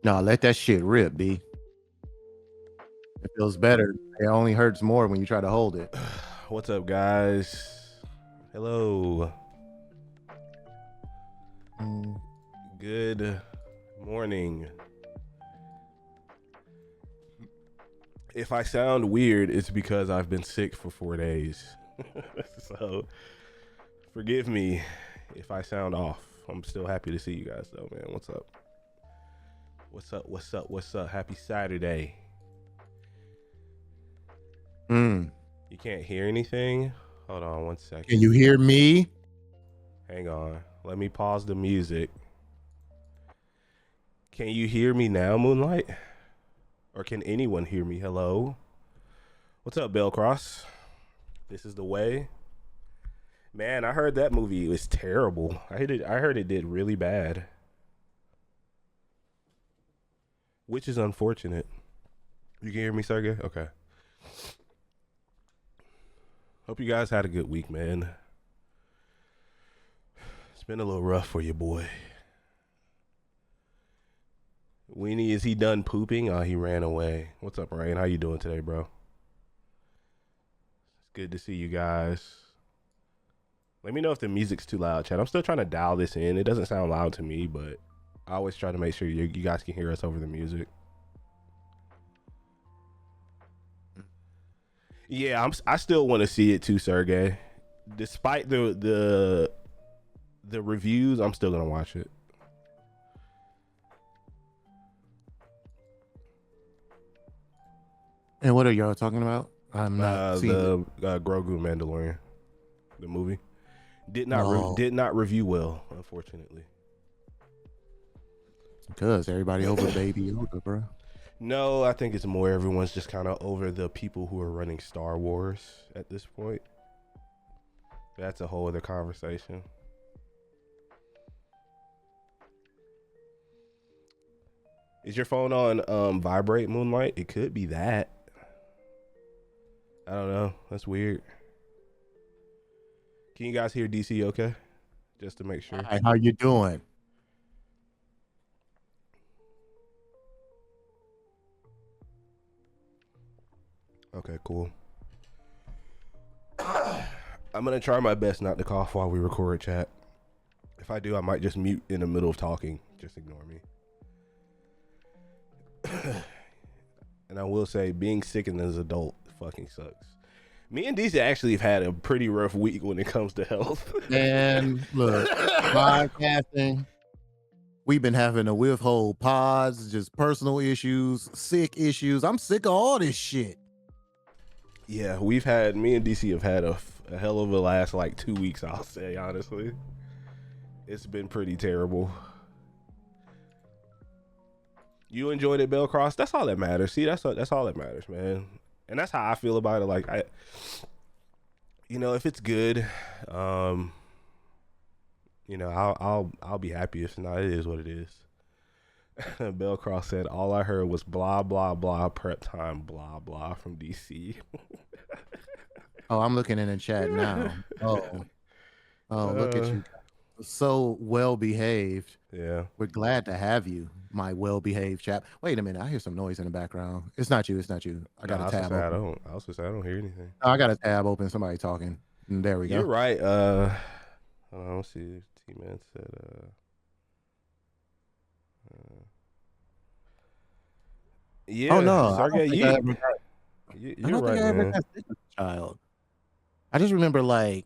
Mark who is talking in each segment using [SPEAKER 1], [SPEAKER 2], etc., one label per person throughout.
[SPEAKER 1] No, let that shit rip, B. It feels better. It only hurts more when you try to hold it.
[SPEAKER 2] What's up, guys? Hello.
[SPEAKER 1] Mm.
[SPEAKER 2] Good morning. If I sound weird, it's because I've been sick for 4 days. So, forgive me if I sound off. I'm still happy to see you guys, though, man. What's up? What's up? What's up? What's up? Happy Saturday.
[SPEAKER 1] Mm.
[SPEAKER 2] You can't hear anything? Hold on one second.
[SPEAKER 1] Can you hear me?
[SPEAKER 2] Hang on. Let me pause the music. Can you hear me now, Moonlight? Or can anyone hear me? Hello? What's up, Bellcross? This is the way. Man, I heard that movie was terrible. I heard it did really bad. Which is unfortunate. You can hear me, Sergey? Okay. Hope you guys had a good week, man. It's been a little rough for you, boy. Weenie, is he done pooping? Oh, he ran away. What's up, Ryan? How you doing today, bro? It's good to see you guys. Let me know if the music's too loud, chat. I'm still trying to dial this in. It doesn't sound loud to me, but I always try to make sure you guys can hear us over the music. Yeah, I still want to see it too, Sergey. Despite the reviews, I'm still gonna watch it.
[SPEAKER 1] And what are y'all talking about? I'm not seeing
[SPEAKER 2] the Grogu Mandalorian, the movie. Did not review well, unfortunately.
[SPEAKER 1] Because everybody over Baby Yoda, bro.
[SPEAKER 2] No, I think it's more everyone's just kind of over the people who are running Star Wars at this point. That's a whole other conversation. Is your phone on vibrate, Moonlight? It could be that. I don't know. That's weird. Can you guys hear DC okay? Just to make sure.
[SPEAKER 1] Hi, how you doing?
[SPEAKER 2] Okay, cool. I'm going to try my best not to cough while we record, chat. If I do, I might just mute in the middle of talking. Just ignore me. And I will say, being sick as an adult fucking sucks. Me and DC actually have had a pretty rough week when it comes to health.
[SPEAKER 1] Man, look, podcasting. We've been having to withhold pods, just personal issues, sick issues. I'm sick of all this shit.
[SPEAKER 2] Yeah, me and DC have had a hell of a last like 2 weeks, I'll say, honestly. It's been pretty terrible. You enjoyed it, Bellcross? That's all that matters. See, that's all that matters, man. And that's how I feel about it. Like, if it's good, I'll be happy. If not, it is what it is. Bellcross said, all I heard was blah, blah, blah, prep time, blah, blah from DC.
[SPEAKER 1] Oh, I'm looking in the chat now. Oh, look at you. So well behaved.
[SPEAKER 2] Yeah.
[SPEAKER 1] We're glad to have you, my well behaved chap. Wait a minute. I hear some noise in the background. It's not you. It's not you. I got a tab open.
[SPEAKER 2] I was say I don't hear anything.
[SPEAKER 1] I got a tab open. Somebody talking. There we go.
[SPEAKER 2] You're right. Let's see. T-Man said, yeah.
[SPEAKER 1] Oh no,
[SPEAKER 2] Sergey,
[SPEAKER 1] you're
[SPEAKER 2] right,
[SPEAKER 1] think I ever got sick as a child. I just remember I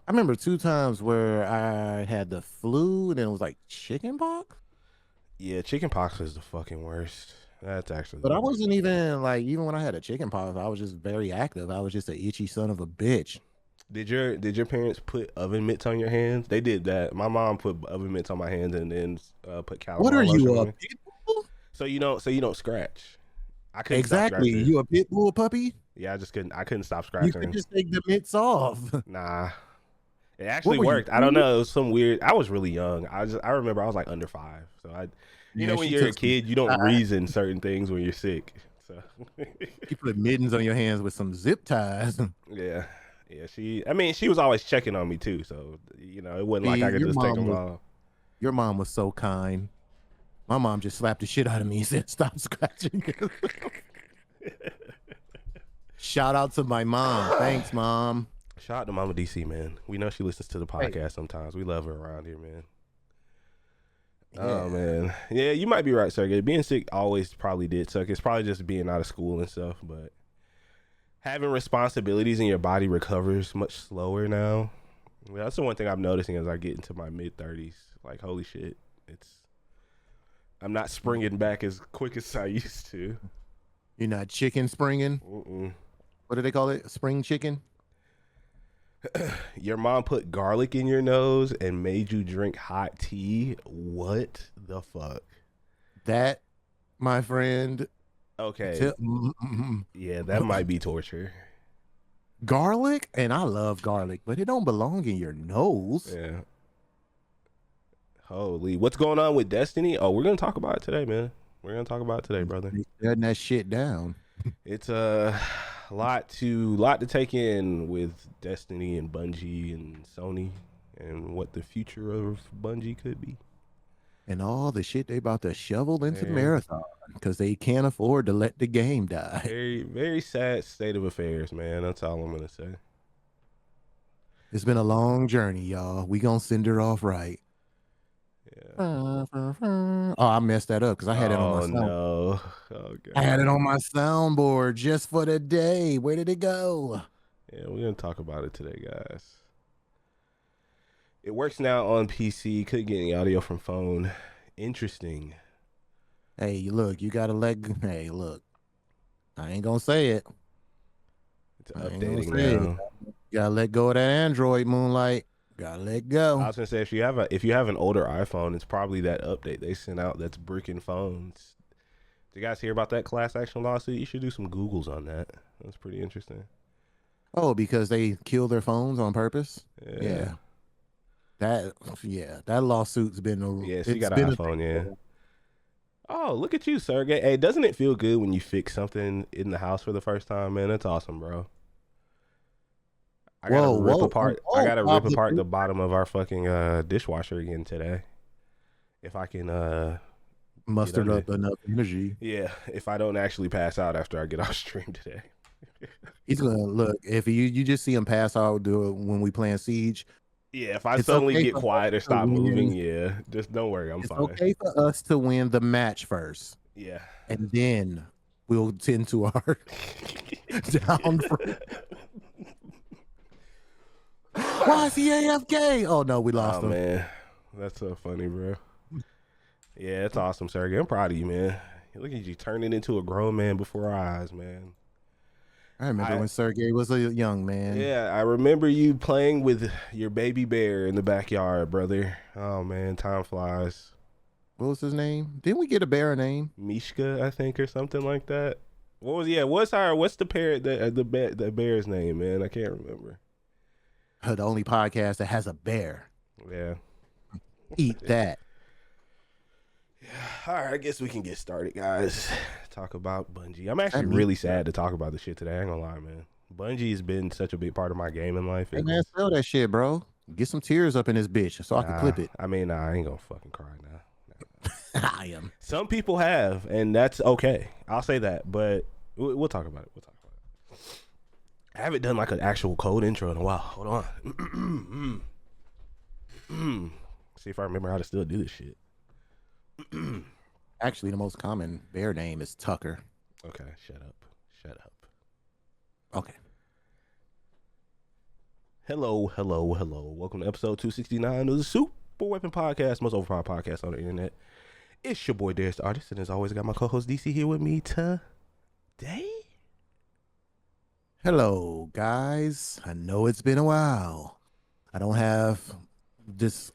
[SPEAKER 1] remember 2 times where I had the flu and it was like chicken pox.
[SPEAKER 2] Yeah, chicken pox is the fucking worst. That's actually.
[SPEAKER 1] But I wasn't even even when I had a chicken pox, I was just very active. I was just an itchy son of a bitch.
[SPEAKER 2] Did your parents put oven mitts on your hands? They did that. My mom put oven mitts on my hands and then put Calamari.
[SPEAKER 1] What are you, a pit bull?
[SPEAKER 2] So you don't scratch. I couldn't
[SPEAKER 1] exactly. You a pit bull puppy?
[SPEAKER 2] Yeah, I couldn't stop scratching.
[SPEAKER 1] You could just take the mitts off.
[SPEAKER 2] Nah. It actually worked. I don't know. It was some weird. I was really young. I remember I was like under 5. So when you're a kid, you don't reason certain things when you're sick. So
[SPEAKER 1] you put mittens on your hands with some zip ties.
[SPEAKER 2] Yeah. She was always checking on me too. So it wasn't like I could just take them off.
[SPEAKER 1] Your mom was so kind. My mom just slapped the shit out of me and said, "Stop scratching." Shout out to my mom. Thanks, Mom.
[SPEAKER 2] Shout out to Mama DC, man. We know she listens to the podcast sometimes. We love her around here, man. Yeah. Oh, man. Yeah, you might be right, Sergey. Being sick always probably did suck. It's probably just being out of school and stuff, but having responsibilities and your body recovers much slower now. Well, that's the one thing I'm noticing as I get into my mid-30s. Like, holy shit. I'm not springing back as quick as I used to.
[SPEAKER 1] You're not chicken springing?
[SPEAKER 2] Mm-mm.
[SPEAKER 1] What do they call it? Spring chicken?
[SPEAKER 2] Your mom put garlic in your nose and made you drink hot tea? What the fuck?
[SPEAKER 1] That, my friend.
[SPEAKER 2] Okay. Yeah, that might be torture.
[SPEAKER 1] Garlic? And I love garlic, but it don't belong in your nose.
[SPEAKER 2] Yeah. Holy. What's going on with Destiny? Oh, we're going to talk about it today, man. We're going to talk about it today, brother.
[SPEAKER 1] Shutting that shit down.
[SPEAKER 2] It's a lot to take in with Destiny and Bungie and Sony and what the future of Bungie could be.
[SPEAKER 1] And all the shit they about to shovel into Marathon because they can't afford to let the game die.
[SPEAKER 2] Very, very sad state of affairs, man. That's all I'm going to say.
[SPEAKER 1] It's been a long journey, y'all. We gonna send her off right. Yeah. Oh, I messed that up because I had it on my soundboard.
[SPEAKER 2] No. Oh, God.
[SPEAKER 1] I had it on my soundboard just for the day. Where did it go?
[SPEAKER 2] Yeah, we're going to talk about it today, guys. It works now on PC. Couldn't get any audio from phone. Interesting.
[SPEAKER 1] Hey, look, you got to Hey, look. I ain't going to say it.
[SPEAKER 2] It's updating now.
[SPEAKER 1] You got to let go of that Android, Moonlight. Gotta let go.
[SPEAKER 2] I was gonna say if you have an older iPhone, it's probably that update they sent out that's bricking phones. Did you guys hear about that class action lawsuit? You should do some Googles on that. That's pretty interesting.
[SPEAKER 1] Oh, because they kill their phones on purpose? Yeah. That lawsuit's been
[SPEAKER 2] yeah, she got an iPhone, yeah. Oh, look at you, Sergey. Hey, doesn't it feel good when you fix something in the house for the first time, man? That's awesome, bro. I gotta rip apart the bottom of our fucking dishwasher again today. If I can
[SPEAKER 1] muster up enough energy.
[SPEAKER 2] Yeah, if I don't actually pass out after I get off stream today.
[SPEAKER 1] He's gonna look, if you just see him pass out when we playing Siege.
[SPEAKER 2] Yeah, if I suddenly get quiet or stop moving, yeah. Just don't worry, I'm fine.
[SPEAKER 1] It's okay for us to win the match first.
[SPEAKER 2] Yeah.
[SPEAKER 1] And then we'll tend to our down. Why is he AFK? Oh no, we lost him.
[SPEAKER 2] Man, that's so funny, bro. Yeah, it's awesome, Sergey. I'm proud of you, man. Look at you turning into a grown man before our eyes, man.
[SPEAKER 1] I remember when Sergey was a young man.
[SPEAKER 2] Yeah, I remember you playing with your baby bear in the backyard, brother. Oh man, time flies.
[SPEAKER 1] What was his name? Didn't we get a bear name?
[SPEAKER 2] Mishka, I think, or something like that. What's the bear's name, man? I can't remember.
[SPEAKER 1] The only podcast that has a bear.
[SPEAKER 2] Yeah.
[SPEAKER 1] Eat that.
[SPEAKER 2] Yeah. All right, I guess we can get started, guys. Talk about Bungie. I'm actually really sad to talk about this shit today. I ain't gonna lie, man. Bungie has been such a big part of my gaming life.
[SPEAKER 1] Hey, man, sell that shit, bro. Get some tears up in this bitch so I can clip it.
[SPEAKER 2] I mean, I ain't gonna fucking cry now.
[SPEAKER 1] I am.
[SPEAKER 2] Some people have, and that's okay. I'll say that, but we'll talk about it. I haven't done like an actual code intro in a while. Hold on. See if I remember how to still do this shit.
[SPEAKER 1] Actually, the most common bear name is Tucker.
[SPEAKER 2] Okay, shut up.
[SPEAKER 1] Okay.
[SPEAKER 2] Hello. Welcome to episode 269 of the Super Weapon Podcast, most overpowered podcast on the internet. It's your boy Darius the Artist, and as always, I got my co-host DC here with me today.
[SPEAKER 1] Hello, guys. I know it's been a while. I don't have this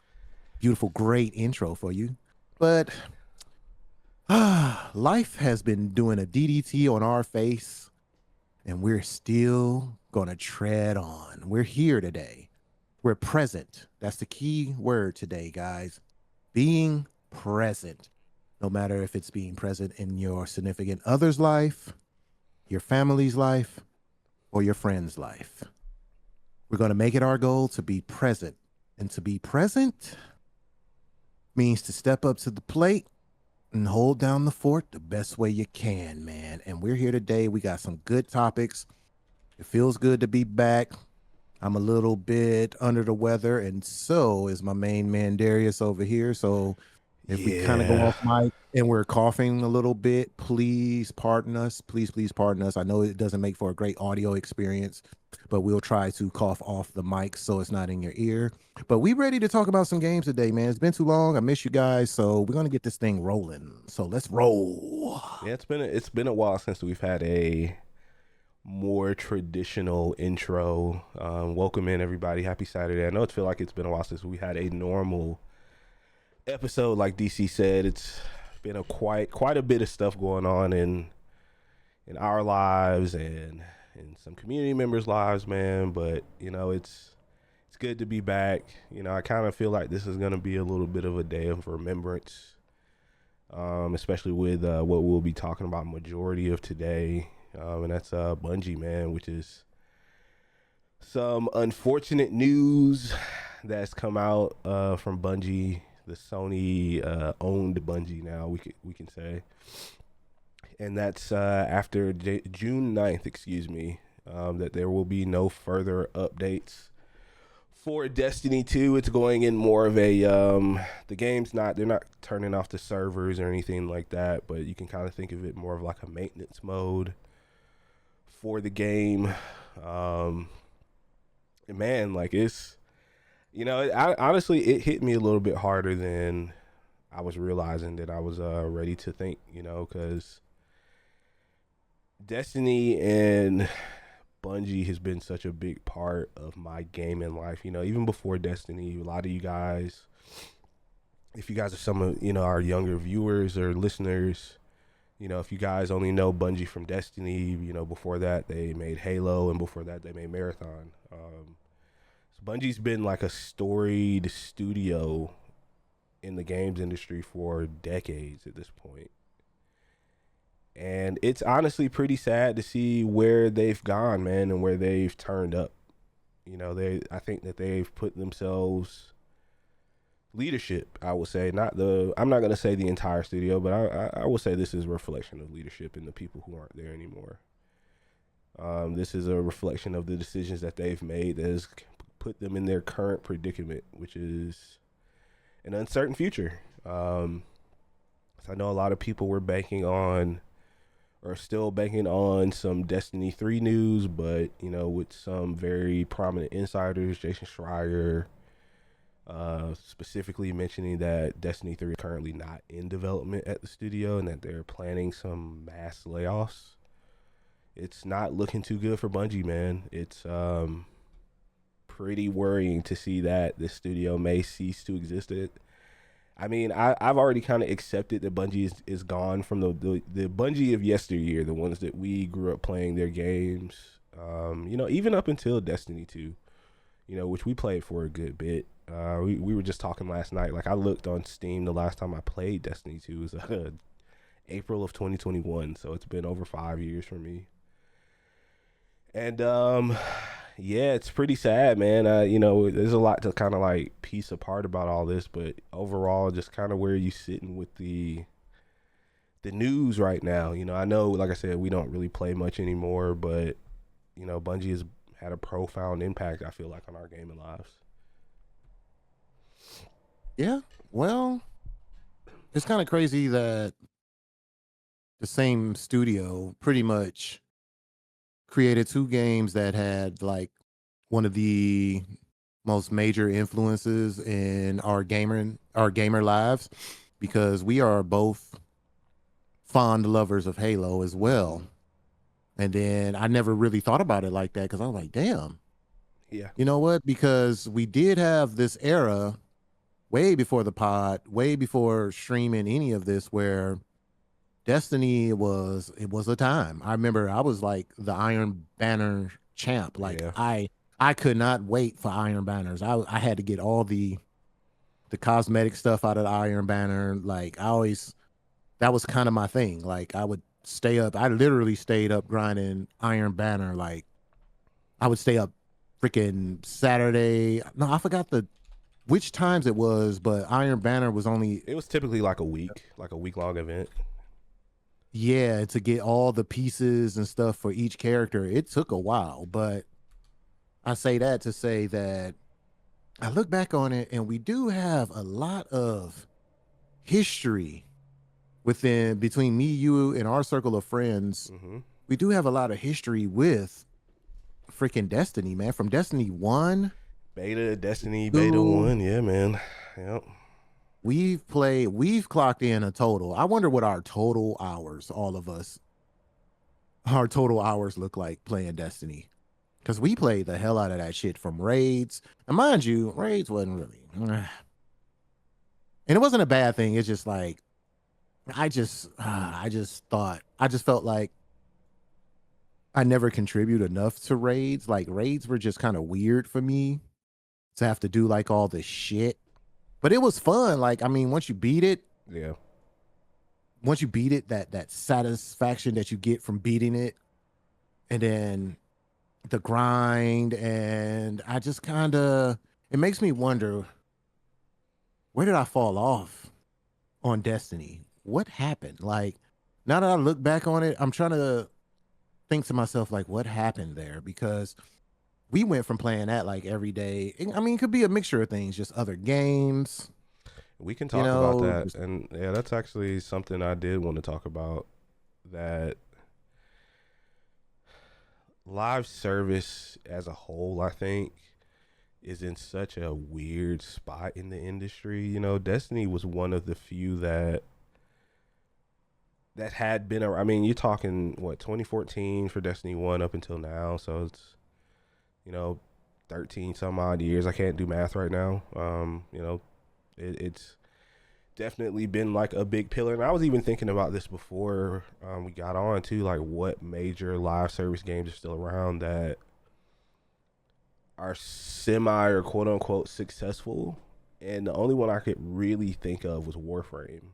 [SPEAKER 1] beautiful, great intro for you, but life has been doing a DDT on our face, and we're still going to tread on. We're here today. We're present. That's the key word today, guys. Being present. No matter if it's being present in your significant other's life, your family's life, or your friend's life. We're going to make it our goal to be present. And to be present means to step up to the plate and hold down the fort the best way you can, man. And we're here today. We got some good topics. It feels good to be back. I'm a little bit under the weather, and so is my main man Darius over here. So if we kind of go
[SPEAKER 2] Yeah.
[SPEAKER 1] off mic and we're coughing a little bit, please pardon us. Please pardon us. I know it doesn't make for a great audio experience, but we'll try to cough off the mic so it's not in your ear. But we ready to talk about some games today, man. It's been too long. I miss you guys, so we're gonna get this thing rolling. So let's roll.
[SPEAKER 2] Yeah, it's been a while since we've had a more traditional intro. Welcome in everybody. Happy Saturday. I know it feels like it's been a while since we had a normal episode. Like DC said, it's been a quite a bit of stuff going on in our lives and in some community members' lives, man. But it's good to be back. I kind of feel like this is gonna be a little bit of a day of remembrance, especially with what we'll be talking about majority of today, and that's Bungie, man, which is some unfortunate news that's come out from Bungie, the Sony owned Bungie now, we can say. And that's after June 9th, excuse me, that there will be no further updates for Destiny 2. It's going in more of a the game's they're not turning off the servers or anything like that, but you can kind of think of it more of like a maintenance mode for the game. And man, like honestly, it hit me a little bit harder than I was realizing that I was ready to think, because Destiny and Bungie has been such a big part of my gaming life. Even before Destiny, a lot of you guys, if you guys are some of our younger viewers or listeners, if you guys only know Bungie from Destiny, before that they made Halo, and before that they made Marathon. So Bungie's been like a storied studio in the games industry for decades at this point. And it's honestly pretty sad to see where they've gone, man, and where they've turned up. I think that they've put themselves leadership, I would say, I'm not going to say the entire studio, but I will say this is a reflection of leadership in the people who aren't there anymore. This is a reflection of the decisions that they've made that has put them in their current predicament, which is an uncertain future. I know a lot of people were still banking on some Destiny 3 news, but, with some very prominent insiders, Jason Schreier, specifically mentioning that Destiny 3 is currently not in development at the studio and that they're planning some mass layoffs. It's not looking too good for Bungie, man. It's pretty worrying to see that the studio may cease to exist. I've already kind of accepted that Bungie is gone from the Bungie of yesteryear, the ones that we grew up playing their games, even up until Destiny 2, which we played for a good bit. We were just talking last night. Like, I looked on Steam, the last time I played Destiny 2 was April of 2021, so it's been over 5 years for me. And yeah, it's pretty sad, man. There's a lot to kind of like piece apart about all this, but overall, just kind of where you sitting with the news right now. I know, like I said, we don't really play much anymore, but Bungie has had a profound impact, I feel like, on our gaming lives.
[SPEAKER 1] Yeah, well, it's kind of crazy that the same studio pretty much created two games that had like one of the most major influences in our gamer lives, because we are both fond lovers of Halo as well. And then I never really thought about it like that, because I was like, damn,
[SPEAKER 2] Yeah.
[SPEAKER 1] you know what? Because we did have this era way before the pod, way before streaming any of this, where Destiny was a time. I remember I was like the Iron Banner champ. Like,
[SPEAKER 2] Yeah.
[SPEAKER 1] I could not wait for Iron Banners. I had to get all the cosmetic stuff out of the Iron Banner. Like, that was kind of my thing. Like, I would stay up. I literally stayed up grinding Iron Banner. Like, I would stay up freaking Saturday. No, I forgot which times it was, but Iron Banner was only,
[SPEAKER 2] It was typically like a week long event.
[SPEAKER 1] yeah, to get all the pieces and stuff for each character. It took a while, but I say that to say that I look back on it and we do have a lot of history within between me, you, and our circle of friends.
[SPEAKER 2] Hmm.
[SPEAKER 1] We do have a lot of history with freaking Destiny, man. From Destiny 1
[SPEAKER 2] Beta, Destiny, Beta
[SPEAKER 1] 2,
[SPEAKER 2] 1. Yeah, man. Yep.
[SPEAKER 1] we've clocked in a total. I wonder what our total hours, all of us, our total hours look like playing Destiny. Because we played the hell out of that shit from raids. And mind you, raids wasn't really. And it wasn't a bad thing. It's just like, I just felt like I never contributed enough to raids. Like raids were just kind of weird for me to have to do like all this shit. But it was fun. Like, I mean,
[SPEAKER 2] Yeah.
[SPEAKER 1] once you beat it, that satisfaction that you get from beating it, and then the grind, and I just kind of, it makes me wonder, where did I fall off on Destiny? What happened? Like, now that I look back on it, I'm trying to think to myself, like, what happened there? Because we went from playing that like every day. I mean, it could be a mixture of things, just other games,
[SPEAKER 2] We can
[SPEAKER 1] you
[SPEAKER 2] talk about
[SPEAKER 1] know.
[SPEAKER 2] that. And yeah, that's actually something I did want to talk about. That live service as a whole, I think, is in such a weird spot in the industry. You know, Destiny was one of the few that had been around. I mean, you're talking what, 2014 for Destiny 1 up until now, so it's, you know, 13 some odd years. I can't do math right now. You know, it's definitely been like a big pillar. And I was even thinking about this before we got on too, like what major live service games are still around that are semi or quote unquote successful. And the only one I could really think of was Warframe.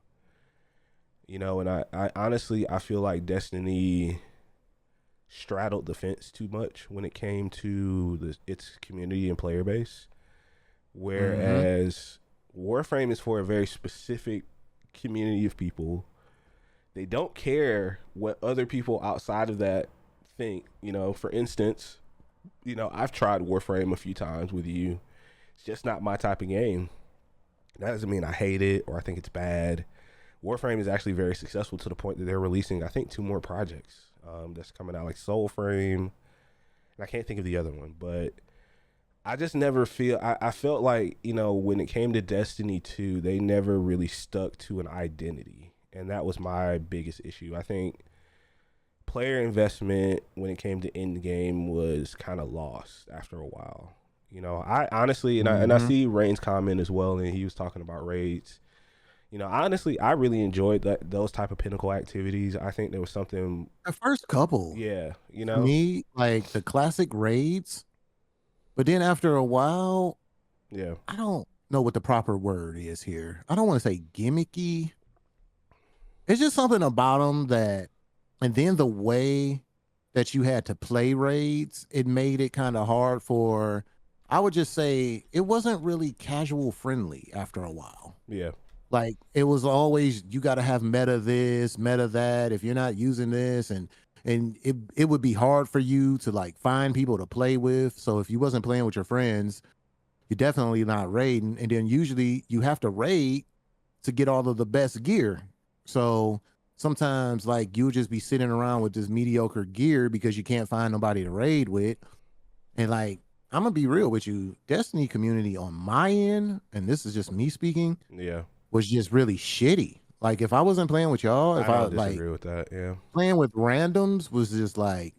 [SPEAKER 2] You know, and I honestly I feel like Destiny straddled the fence too much when it came to its community and player base.
[SPEAKER 1] Mm-hmm.
[SPEAKER 2] Whereas Warframe is for a very specific community of people. They don't care what other people outside of that think. You know, for instance, you know, I've tried Warframe a few times with you. It's just not my type of game. That doesn't mean I hate it or I think it's bad. Warframe is actually very successful to the point that they're releasing, I think, 2 more projects that's coming out, like Soulframe. And I can't think of the other one, but I just never I felt like, you know, when it came to Destiny 2, they never really stuck to an identity. And that was my biggest issue. I think player investment when it came to end game was kind of lost after a while. You know, I honestly, and I
[SPEAKER 1] Mm-hmm.
[SPEAKER 2] see Rain's comment as well, and he was talking about raids. You know, honestly, I really enjoyed those type of pinnacle activities. I think there was something,
[SPEAKER 1] The first couple
[SPEAKER 2] yeah, you
[SPEAKER 1] for
[SPEAKER 2] know,
[SPEAKER 1] me, like the classic raids, but then after a while,
[SPEAKER 2] yeah,
[SPEAKER 1] I don't know what the proper word is here. I don't want to say gimmicky. It's just something about them that, and then the way that you had to play raids, it made it kind of hard for, I would just say it wasn't really casual friendly after a while.
[SPEAKER 2] yeah,
[SPEAKER 1] Like it was always, you got to have meta this, meta that. If you're not using this, and it would be hard for you to like find people to play with. So if you wasn't playing with your friends, you're definitely not raiding. And then usually you have to raid to get all of the best gear. So sometimes like you'll just be sitting around with this mediocre gear because you can't find nobody to raid with. And like, I'm gonna be real with you, Destiny community on my end, and this is just me speaking,
[SPEAKER 2] yeah.
[SPEAKER 1] was just really shitty. Like if I wasn't playing with y'all, if
[SPEAKER 2] I
[SPEAKER 1] I
[SPEAKER 2] don't
[SPEAKER 1] like
[SPEAKER 2] disagree with that. Yeah.
[SPEAKER 1] playing with randoms was just like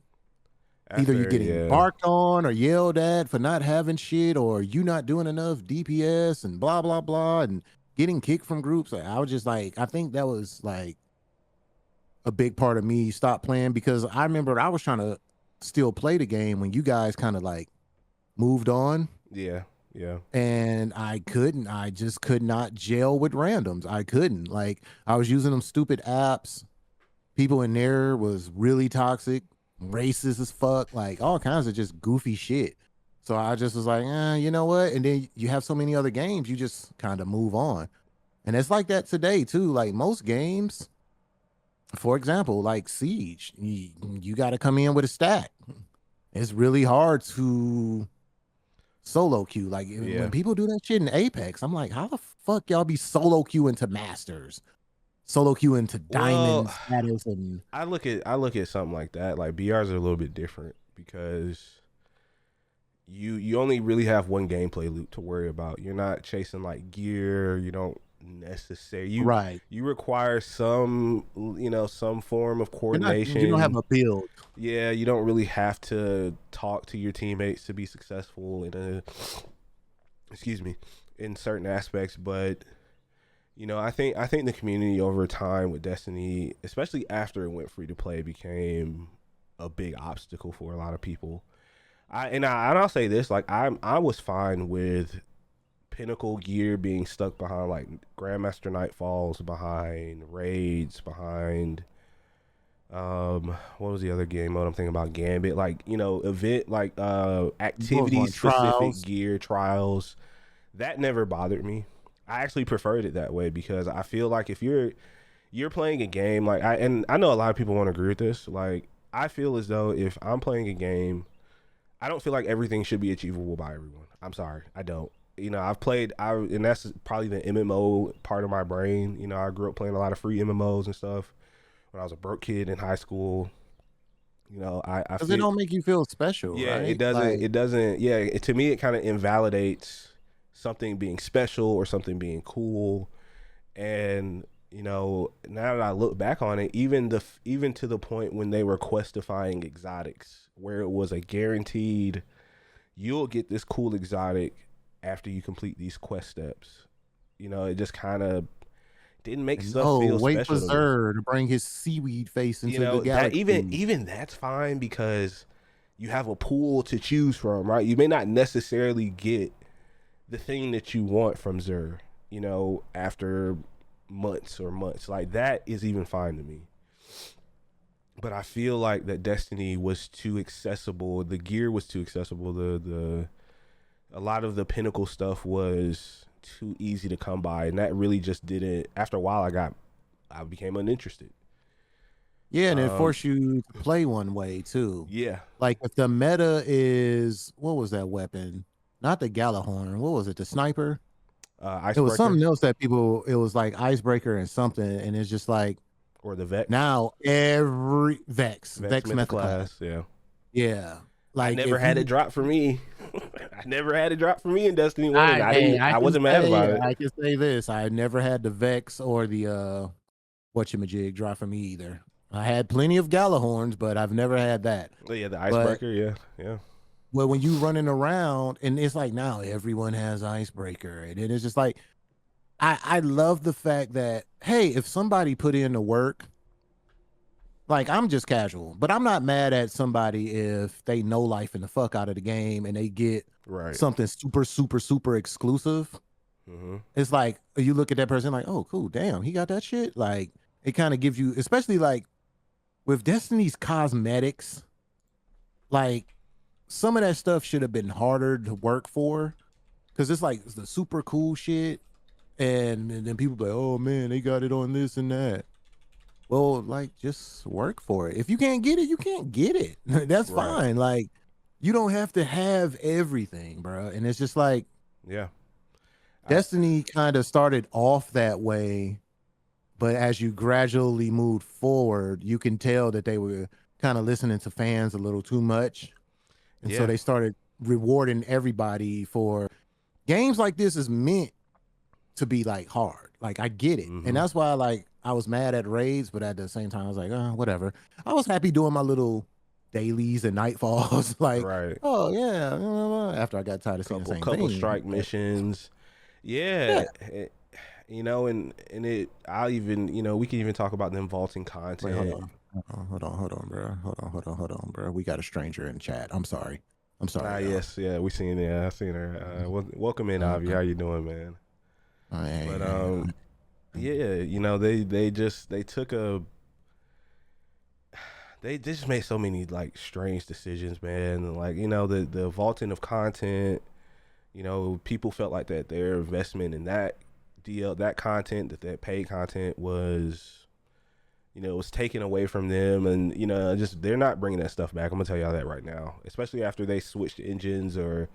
[SPEAKER 1] either you're
[SPEAKER 2] After,
[SPEAKER 1] getting
[SPEAKER 2] yeah,
[SPEAKER 1] barked on or yelled at for not having shit, or you not doing enough DPS and blah blah blah, and getting kicked from groups. Like, I was just like, I think that was like a big part of me stopped playing, because I remember I was trying to still play the game when you guys kind of like moved on,
[SPEAKER 2] yeah, yeah,
[SPEAKER 1] and I just could not gel with randoms. I couldn't. Like I was using them stupid apps. People in there was really toxic, racist as fuck, like all kinds of just goofy shit. So I just was like, you know what? And then you have so many other games, you just kind of move on. And it's like that today too. Like most games, for example, like Siege, you got to come in with a stat. It's really hard to solo queue. Like
[SPEAKER 2] Yeah.
[SPEAKER 1] when people do that shit in Apex, I'm like, how the fuck y'all be solo queuing to masters, solo queuing to
[SPEAKER 2] Well,
[SPEAKER 1] diamond status, and
[SPEAKER 2] I look at something like that. Like BRs are a little bit different because you only really have one gameplay loop to worry about. You're not chasing like gear. You don't necessarily
[SPEAKER 1] right.
[SPEAKER 2] you require some some form of
[SPEAKER 1] You don't have
[SPEAKER 2] coordination.
[SPEAKER 1] a build.
[SPEAKER 2] Yeah, you don't really have to talk to your teammates to be successful in a excuse me in certain aspects, but I think the community over time with Destiny, especially after it went free to play, became a big obstacle for a lot of people. I'll say this, like I was fine with pinnacle gear being stuck behind like Grandmaster Nightfalls, behind raids, behind what was the other game mode I'm thinking about? Gambit, like event like activity
[SPEAKER 1] On
[SPEAKER 2] specific
[SPEAKER 1] trials.
[SPEAKER 2] gear trials. That never bothered me. I actually preferred it that way because I feel like if you're playing a game like I know a lot of people won't agree with this. Like I feel as though if I'm playing a game, I don't feel like everything should be achievable by everyone. I'm sorry, I don't. And that's probably the MMO part of my brain. I grew up playing a lot of free MMOs and stuff when I was a broke kid in high school. I
[SPEAKER 1] Because it
[SPEAKER 2] feel
[SPEAKER 1] don't make you feel special,
[SPEAKER 2] yeah, it
[SPEAKER 1] right?
[SPEAKER 2] doesn't.
[SPEAKER 1] Like
[SPEAKER 2] It doesn't. Yeah, to me, it kind of invalidates something being special or something being cool. And now that I look back on it, even to the point when they were questifying exotics, where it was a guaranteed, you'll get this cool exotic after you complete these quest steps. It just kind of didn't make
[SPEAKER 1] and
[SPEAKER 2] stuff
[SPEAKER 1] oh,
[SPEAKER 2] feel
[SPEAKER 1] wait for
[SPEAKER 2] special to me.
[SPEAKER 1] Zer to bring his seaweed face into the
[SPEAKER 2] That even
[SPEAKER 1] galaxy.
[SPEAKER 2] even that's fine because you have a pool to choose from, right? You may not necessarily get the thing that you want from Zer, after months or months. Like that is even fine to me. But I feel like that Destiny was too accessible. The gear was too accessible. The a lot of the pinnacle stuff was too easy to come by, and that really just didn't. After a while, I became uninterested.
[SPEAKER 1] Yeah, and it
[SPEAKER 2] Um,
[SPEAKER 1] forced you to play one way too.
[SPEAKER 2] yeah,
[SPEAKER 1] Like if the meta is what was that weapon? Not the Galahorn. What was it? The sniper? It was
[SPEAKER 2] Icebreaker
[SPEAKER 1] something else that people. It was like icebreaker and something, and it's just like
[SPEAKER 2] or the Vex,
[SPEAKER 1] now every Vex
[SPEAKER 2] Method
[SPEAKER 1] method class.
[SPEAKER 2] class. Yeah,
[SPEAKER 1] Yeah,
[SPEAKER 2] I
[SPEAKER 1] like
[SPEAKER 2] never
[SPEAKER 1] if
[SPEAKER 2] had it
[SPEAKER 1] you.
[SPEAKER 2] drop for me. I never had it drop for me in Destiny One, and
[SPEAKER 1] I
[SPEAKER 2] I
[SPEAKER 1] hey,
[SPEAKER 2] didn't. I wasn't mad about it.
[SPEAKER 1] I can say this. I never had the Vex or the whatchamajig drop for me either. I had plenty of Galahorns, but I've never had that.
[SPEAKER 2] But yeah, the
[SPEAKER 1] But
[SPEAKER 2] icebreaker. Yeah, yeah,
[SPEAKER 1] well, when you running around and it's like now everyone has icebreaker, and it's just like I love the fact that hey, if somebody put in the work, like I'm just casual, but I'm not mad at somebody if they know life in the fuck out of the game and they get
[SPEAKER 2] right.
[SPEAKER 1] something super super super exclusive.
[SPEAKER 2] Mm-hmm.
[SPEAKER 1] It's like you look at that person like, oh, cool, damn, he got that shit. Like it kind of gives you, especially like with Destiny's cosmetics, like some of that stuff should have been harder to work for because it's like it's the super cool shit, and then people be like, oh man, they got it on this and that. Well, like just work for it. If you can't get it, you can't get it. That's
[SPEAKER 2] Right.
[SPEAKER 1] fine. Like you don't have to have everything, bro. And it's just like
[SPEAKER 2] Yeah. I,
[SPEAKER 1] Destiny kind of started off that way, but as you gradually moved forward, you can tell that they were kind of listening to fans a little too much. And so
[SPEAKER 2] yeah.
[SPEAKER 1] they started rewarding everybody for games like this is meant to be like hard. Like I get it. And
[SPEAKER 2] Mm-hmm.
[SPEAKER 1] that's why like I was mad at raids, but at the same time I was like, whatever. I was happy doing my little dailies and nightfalls. Like,
[SPEAKER 2] Right.
[SPEAKER 1] oh yeah. After I got tired of seeing the same
[SPEAKER 2] Couple
[SPEAKER 1] thing.
[SPEAKER 2] strike
[SPEAKER 1] But
[SPEAKER 2] missions. Yeah.
[SPEAKER 1] yeah.
[SPEAKER 2] And it. I'll even. We can even talk about them vaulting
[SPEAKER 1] Wait, hold
[SPEAKER 2] content.
[SPEAKER 1] on. Hold on, bro. Hold on, bro. We got a stranger in chat. I'm sorry. I'm
[SPEAKER 2] Ah,
[SPEAKER 1] sorry, y'all.
[SPEAKER 2] yes, yeah, we seen. Yeah, I seen her. Welcome in,
[SPEAKER 1] Uh,
[SPEAKER 2] Avi. How you doing, man? But
[SPEAKER 1] I-
[SPEAKER 2] yeah, they took a they just made so many like strange decisions, man. Like, you know, the vaulting of content, you know, people felt like that their investment in that that content, that paid content was, you know, was taken away from them. And, you know, just they're not bringing that stuff back. I'm gonna tell y'all that right now, especially after they switched engines or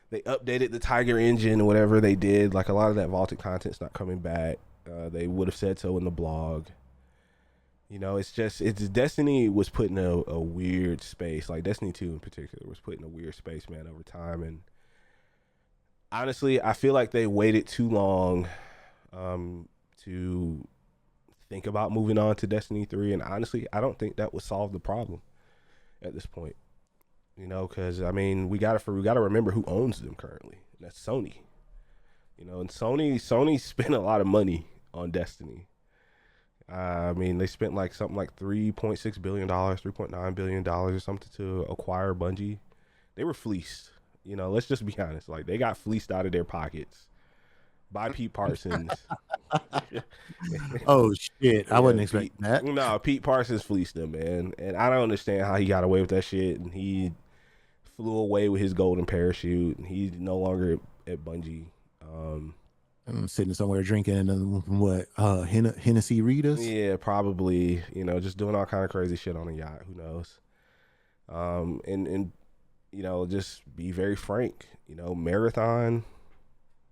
[SPEAKER 2] they updated the Tiger engine or whatever they did. Like, a lot of that vaulted content's not coming back. They would have said so in the blog. You know, it's Destiny was put in a weird space. Like, Destiny 2 in particular was put in a weird space, man, over time. And honestly, I feel like they waited too long to think about moving on to Destiny 3. And honestly, I don't think that would solve the problem at this point. You know, because I mean, we gotta remember who owns them currently. And that's Sony. You know, and Sony spent a lot of money on Destiny. I mean, they spent like something like $3.6 billion, $3.9 billion or something to acquire Bungie. They were fleeced. You know, let's just be honest. Like, they got fleeced out of their pockets by Pete Parsons.
[SPEAKER 1] Oh shit! I wasn't expecting
[SPEAKER 2] Pete,
[SPEAKER 1] that.
[SPEAKER 2] No, Pete Parsons fleeced them, man. And I don't understand how he got away with that shit. And he flew away with his golden parachute. And he's no longer at Bungie.
[SPEAKER 1] I'm sitting somewhere drinking Hennessy Ritas.
[SPEAKER 2] Yeah, probably. You know, just doing all kind of crazy shit on a yacht. Who knows? And you know, just be very frank. You know, Marathon,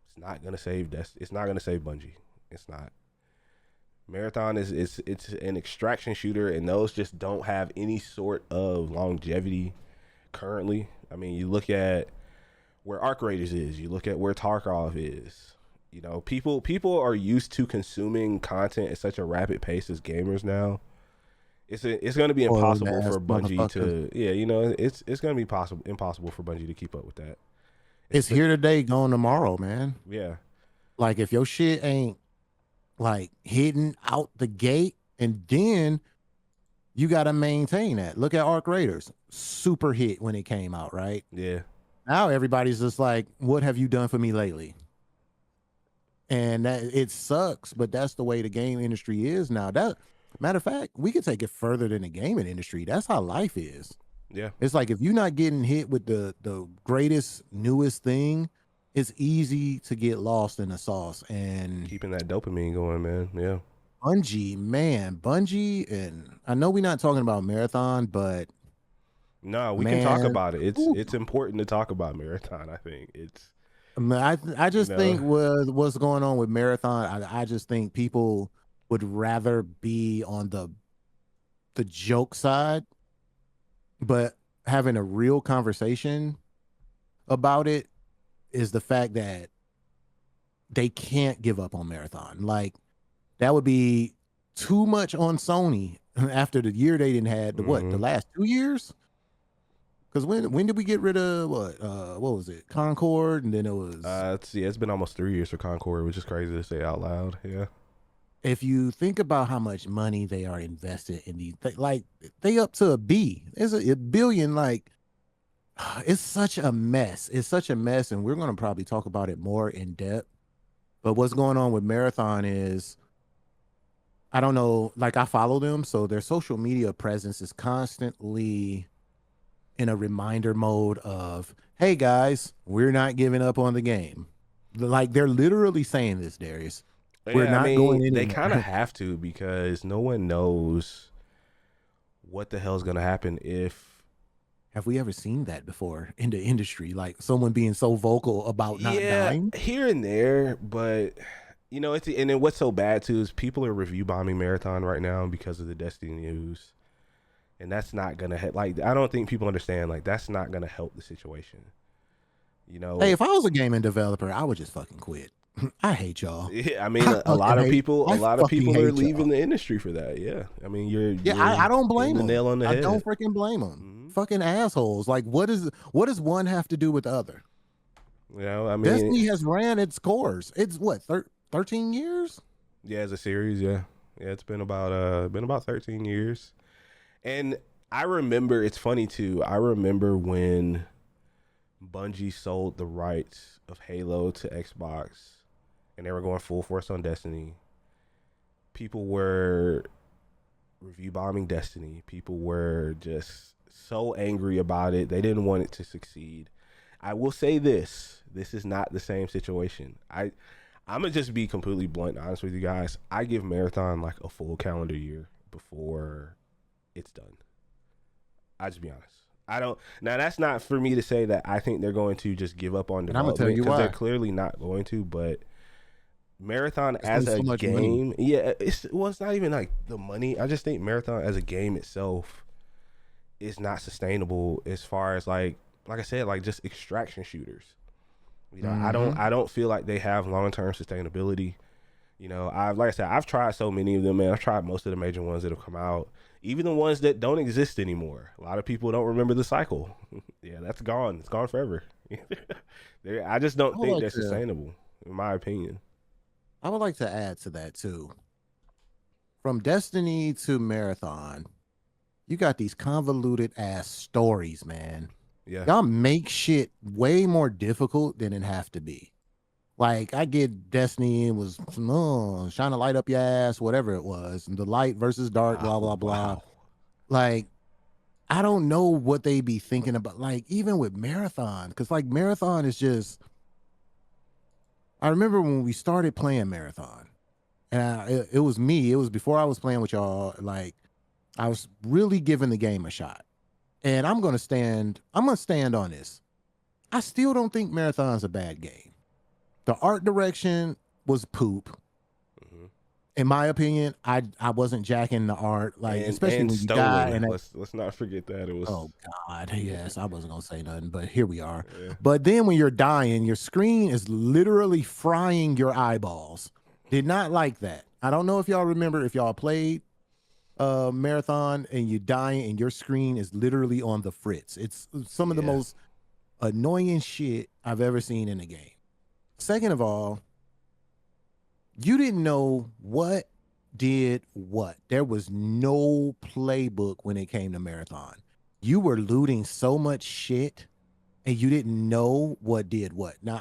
[SPEAKER 2] it's not gonna save it's not gonna save Bungie. It's not. Marathon it's an extraction shooter, and those just don't have any sort of longevity currently. I mean, you look at where Arc Raiders is, you look at where Tarkov is. You know, people are used to consuming content at such a rapid pace as gamers now. It's going to be impossible for Bungie to, you know, it's going to be impossible for Bungie to keep up with that.
[SPEAKER 1] It's here today, gone tomorrow, man.
[SPEAKER 2] Yeah.
[SPEAKER 1] Like, if your shit ain't like hitting out the gate, and then you got to maintain that. Look at Arc Raiders, super hit when it came out, right?
[SPEAKER 2] Yeah.
[SPEAKER 1] Now everybody's just like, what have you done for me lately? And that, it sucks, but that's the way the game industry is now. That, matter of fact, we could take it further than the gaming industry. That's how life is.
[SPEAKER 2] Yeah.
[SPEAKER 1] It's like, if you're not getting hit with the greatest, newest thing, it's easy to get lost in the sauce. And
[SPEAKER 2] keeping that dopamine going, man. Yeah.
[SPEAKER 1] Bungie, and I know we're not talking about Marathon, but
[SPEAKER 2] no, we can talk about it. It's important to talk about Marathon. I think it's.
[SPEAKER 1] I just think what's going on with Marathon, I just think people would rather be on the joke side, but having a real conversation about it is the fact that they can't give up on Marathon. Like, that would be too much on Sony after the year they didn't had the last 2 years. Because when did we get rid of what was it, Concord, and then it was
[SPEAKER 2] it's been almost 3 years for Concord, which is crazy to say out loud. Yeah.
[SPEAKER 1] If you think about how much money they are invested in these, like, they up to a B. It's a billion. Like, it's such a mess. It's such a mess, and we're going to probably talk about it more in depth. But what's going on with Marathon is, I don't know, like, I follow them, so their social media presence is constantly in a reminder mode of, hey guys, we're not giving up on the game. Like, they're literally saying this, Darius. We're not going anywhere.
[SPEAKER 2] They kind of have to, because no one knows what the hell is going to happen if.
[SPEAKER 1] Have we ever seen that before in the industry? Like, someone being so vocal about not dying?
[SPEAKER 2] Here and there, but you know, and then what's so bad too is people are review bombing Marathon right now because of the Destiny news. And that's not gonna like, I don't think people understand, like, that's not gonna help the situation. You know,
[SPEAKER 1] hey, if I was a gaming developer, I would just fucking quit. I hate y'all.
[SPEAKER 2] Yeah, I mean, a lot of people are leaving the industry for that. Yeah, I mean,
[SPEAKER 1] I don't blame them.
[SPEAKER 2] The nail on the head.
[SPEAKER 1] I don't freaking blame them. Mm-hmm. Fucking assholes. Like, what does one have to do with the other?
[SPEAKER 2] You know, I mean,
[SPEAKER 1] Destiny has ran its course. It's what, 13 years?
[SPEAKER 2] Yeah, as a series. Yeah, it's been about 13 years. And I remember, it's funny too, I remember when Bungie sold the rights of Halo to Xbox and they were going full force on Destiny. People were review bombing Destiny. People were just so angry about it. They didn't want it to succeed. I will say this. This is not the same situation. I'm gonna just be completely blunt and honest with you guys. I give Marathon like a full calendar year before it's done. I just be honest. I don't. Now that's not for me to say that I think they're going to just give up on
[SPEAKER 1] And I'm gonna tell
[SPEAKER 2] development
[SPEAKER 1] you
[SPEAKER 2] because they're
[SPEAKER 1] why.
[SPEAKER 2] clearly not going to. But Marathon
[SPEAKER 1] It's
[SPEAKER 2] as
[SPEAKER 1] so
[SPEAKER 2] a
[SPEAKER 1] much money.
[SPEAKER 2] game, yeah, it's not even like the money. I just think Marathon as a game itself is not sustainable as far as like I said, like just extraction shooters. You know,
[SPEAKER 1] Mm-hmm.
[SPEAKER 2] I don't feel like they have long term sustainability. You know, like I said, I've tried so many of them, man. I've tried most of the major ones that have come out, even the ones that don't exist anymore. A lot of people don't remember the cycle. Yeah, that's gone. It's gone forever. I just
[SPEAKER 1] I
[SPEAKER 2] don't
[SPEAKER 1] would
[SPEAKER 2] think
[SPEAKER 1] like
[SPEAKER 2] they're
[SPEAKER 1] to.
[SPEAKER 2] sustainable, in my opinion.
[SPEAKER 1] I would like to add to that too. From Destiny to Marathon, you got these convoluted ass stories, man.
[SPEAKER 2] Yeah,
[SPEAKER 1] Y'all make shit way more difficult than it have to be. Like I get Destiny was trying to light up your ass, whatever it was, the light versus dark, blah blah blah.
[SPEAKER 2] wow.
[SPEAKER 1] Like I don't know what they be thinking about. Like even with Marathon, because like Marathon is just. I remember when we started playing Marathon, and it was me. It was before I was playing with y'all. Like I was really giving the game a shot, and I'm gonna stand. I'm gonna stand on this. I still don't think Marathon's a bad game. The art direction was poop.
[SPEAKER 2] Hmm.
[SPEAKER 1] In my opinion, I wasn't jacking the art, like especially
[SPEAKER 2] And
[SPEAKER 1] when you die
[SPEAKER 2] stolen.
[SPEAKER 1] and
[SPEAKER 2] Let's not forget that it was.
[SPEAKER 1] oh God, yes, I wasn't gonna say nothing, but here we are.
[SPEAKER 2] Yeah.
[SPEAKER 1] But then when you're dying, your screen is literally frying your eyeballs. Did not like that. I don't know if y'all remember if y'all played marathon and you dying and your screen is literally on the fritz. It's some of the
[SPEAKER 2] Yeah.
[SPEAKER 1] most annoying shit I've ever seen in a game. Second of all, you didn't know what did what. There was no playbook when it came to marathon. You were looting so much shit and you didn't know what did what. Now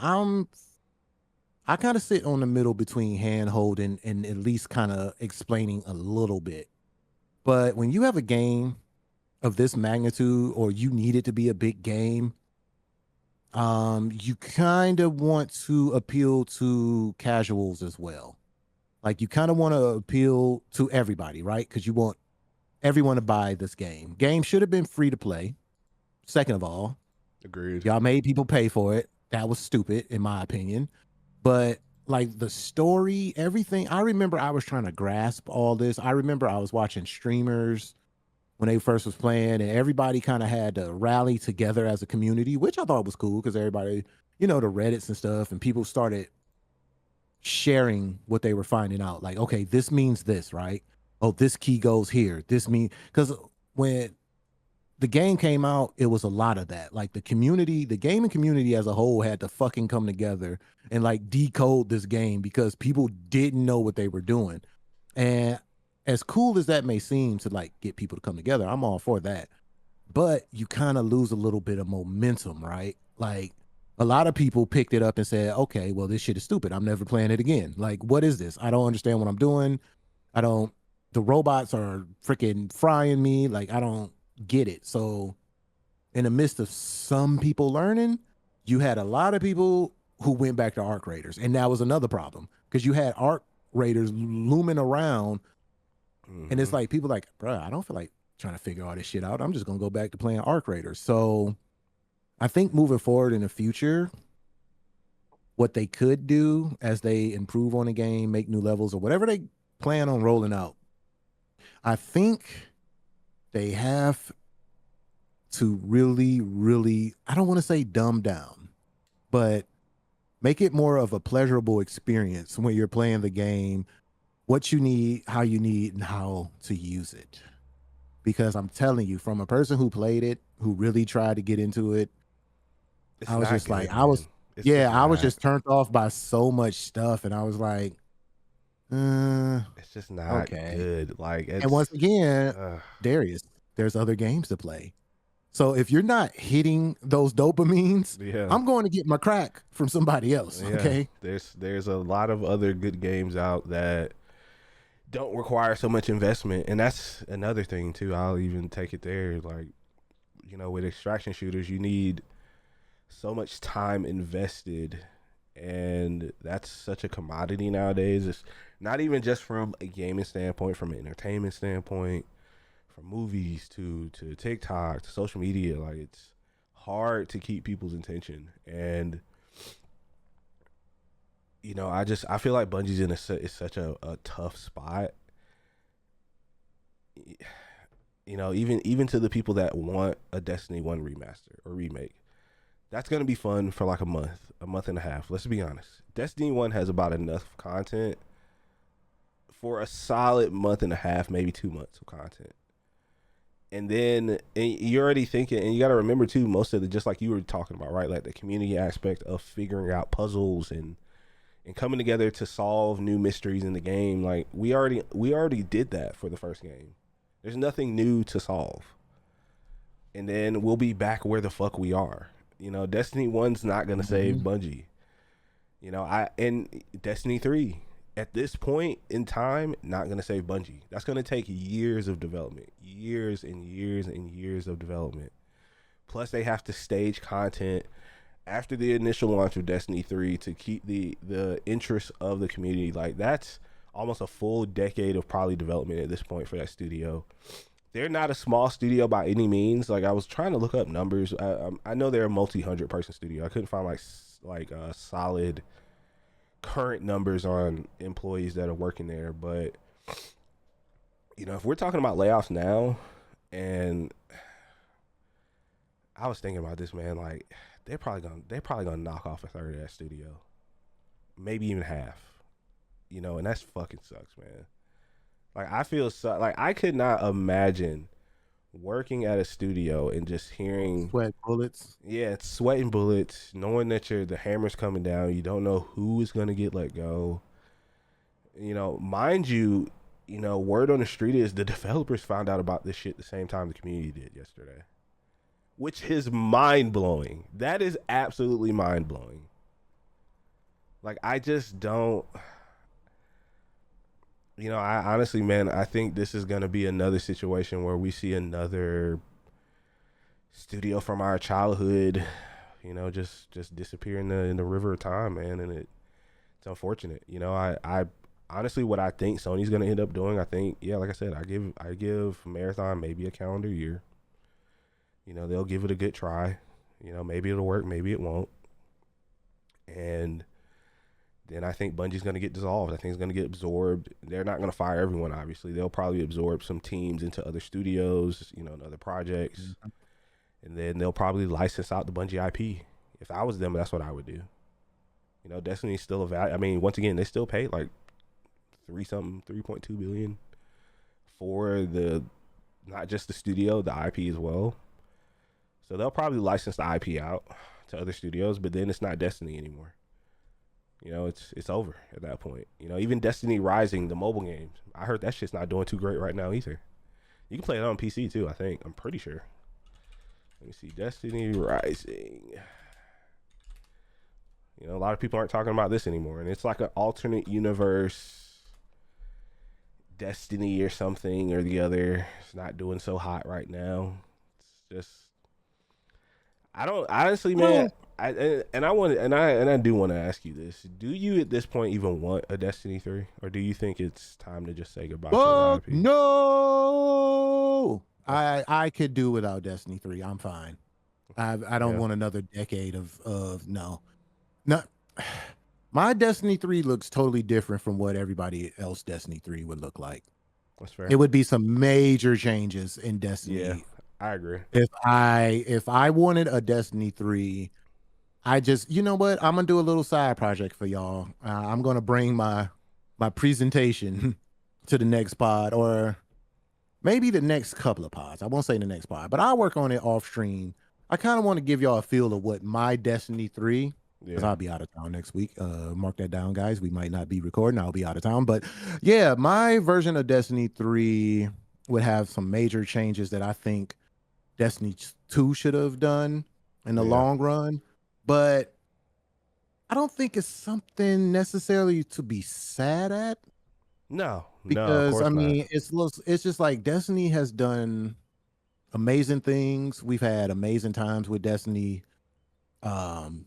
[SPEAKER 1] I kind of sit on the middle between hand holding and at least kind of explaining a little bit. But when you have a game of this magnitude or you need it to be a big game, you kind of want to appeal to casuals as well. Like you kind of want to appeal to everybody, right? Because you want everyone to buy this game. Game should have been free to play. Second of all,
[SPEAKER 2] Agreed.
[SPEAKER 1] y'all made people pay for it. That was stupid, in my opinion. But like the story, everything, I remember I was trying to grasp all this. I remember I was watching streamers when they first was playing, and everybody kind of had to rally together as a community, which I thought was cool because everybody, the Reddits and stuff, and people started sharing what they were finding out. Like, okay, this means this, right? Oh, this key goes here. This mean because when the game came out, it was a lot of that. Like the community, the gaming community as a whole had to fucking come together and like decode this game because people didn't know what they were doing. And as cool as that may seem to like get people to come together, I'm all for that. But you kind of lose a little bit of momentum, right? Like a lot of people picked it up and said, okay, well, this shit is stupid. I'm never playing it again. Like, what is this? I don't understand what I'm doing. I don't, the robots are freaking frying me. Like, I don't get it. So, in the midst of some people learning, you had a lot of people who went back to arc raiders. And that was another problem because you had arc raiders looming around. And it's like, people like, bro, I don't feel like trying to figure all this shit out. I'm just going to go back to playing arc raiders. So, I think moving forward in the future, what they could do as they improve on the game, make new levels or whatever they plan on rolling out, I think they have to really, really, I don't want to say dumb down, but make it more of a pleasurable experience when you're playing the game, what you need, and how to use it. Because I'm telling you, from a person who played it, who really tried to get into it,
[SPEAKER 2] It's
[SPEAKER 1] I was
[SPEAKER 2] not
[SPEAKER 1] just like,
[SPEAKER 2] good, man. It's just
[SPEAKER 1] I was
[SPEAKER 2] not.
[SPEAKER 1] just turned off by so much stuff. And I was like,
[SPEAKER 2] It's just not
[SPEAKER 1] okay.
[SPEAKER 2] good. Like
[SPEAKER 1] And once
[SPEAKER 2] it's.
[SPEAKER 1] again,
[SPEAKER 2] Uh,
[SPEAKER 1] Darius, there's other games to play. So if you're not hitting those dopamines,
[SPEAKER 2] yeah.
[SPEAKER 1] I'm going to get my crack from somebody else.
[SPEAKER 2] Yeah.
[SPEAKER 1] Okay.
[SPEAKER 2] There's a lot of other good games out that don't require so much investment. And that's another thing too. I'll even take it there. Like, with extraction shooters, you need so much time invested, and that's such a commodity nowadays. It's not even just from a gaming standpoint, from an entertainment standpoint, from movies to TikTok to social media. Like, it's hard to keep people's attention. And I feel like Bungie's is such a tough spot. Even to the people that want a Destiny 1 remaster or remake, that's gonna be fun for like a month and a half. Let's be honest. Destiny 1 has about enough content for a solid month and a half, maybe 2 months of content. And then you're already thinking, and you got to remember too, most of the, just like you were talking about, right? Like the community aspect of figuring out puzzles and coming together to solve new mysteries in the game. Like we already did that for the first game. There's nothing new to solve. And then we'll be back where the fuck we are. Destiny 1's not gonna save Bungie. And Destiny 3 at this point in time, not gonna save Bungie. That's gonna take years of development, years and years and years of development. Plus, they have to stage content after the initial launch of Destiny 3 to keep the interest of the community. Like, that's almost a full decade of probably development at this point for that studio. They're not a small studio by any means. Like, I was trying to look up numbers. I know they're a multi-hundred person studio. I couldn't find like solid current numbers on employees that are working there, but if we're talking about layoffs now, and I was thinking about this, man, like they're probably gonna knock off a third of that studio, maybe even half, and that's fucking sucks, man. Like, I feel like I could not imagine working at a studio and just hearing
[SPEAKER 1] Sweat bullets.
[SPEAKER 2] Yeah, it's sweating bullets, knowing that the hammer's coming down. You don't know who is gonna get let go. Mind you, word on the street is the developers found out about this shit the same time the community did yesterday, which is mind blowing. That is absolutely mind blowing. Like, I just don't. I honestly, man, I think this is gonna be another situation where we see another studio from our childhood, just disappear in the river of time, man, and it's unfortunate. I honestly, what I think Sony's gonna end up doing, I think, yeah, like I said, I give Marathon maybe a calendar year. They'll give it a good try. Maybe it'll work, maybe it won't, and then I think Bungie's gonna get dissolved. I think it's gonna get absorbed. They're not gonna fire everyone, obviously. They'll probably absorb some teams into other studios, and other projects. Mm-hmm. And then they'll probably license out the Bungie IP. If I was them, that's what I would do. Destiny's still a value. I mean, once again, they still pay like 3.2 billion for not just the studio, the IP as well. So they'll probably license the IP out to other studios, but then it's not Destiny anymore. It's over at that point. Even Destiny Rising, the mobile games, I heard that shit's not doing too great right now either. You can play it on PC too, I think. I'm pretty sure. Let me see. Destiny Rising. A lot of people aren't talking about this anymore. And it's like an alternate universe Destiny or something or the other. It's not doing so hot right now. It's just, I don't, honestly, man, I do want to ask you this. Do you at this point even want a Destiny 3? Or do you think it's time to just say goodbye to the IP?
[SPEAKER 1] No! I could do without Destiny 3. I'm fine. I don't want another decade of no. My Destiny 3 looks totally different from what everybody else Destiny 3 would look like.
[SPEAKER 2] That's fair.
[SPEAKER 1] It would be some major changes in Destiny.
[SPEAKER 2] Yeah, I agree.
[SPEAKER 1] If I wanted a Destiny 3, I just, you know what? I'm gonna do a little side project for y'all. I'm gonna bring my presentation to the next pod, or maybe the next couple of pods. I won't say the next pod, but I'll work on it off stream. I kind of want to give y'all a feel of what my Destiny 3, because I'll be out of town next week. Mark that down, guys. We might not be recording. I'll be out of town. But yeah, my version of Destiny 3 would have some major changes that I think Destiny 2 should have done in the long run. But I don't think it's something necessarily to be sad at.
[SPEAKER 2] No, of
[SPEAKER 1] because I
[SPEAKER 2] course not.
[SPEAKER 1] mean, it's just like Destiny has done amazing things. We've had amazing times with Destiny. Um,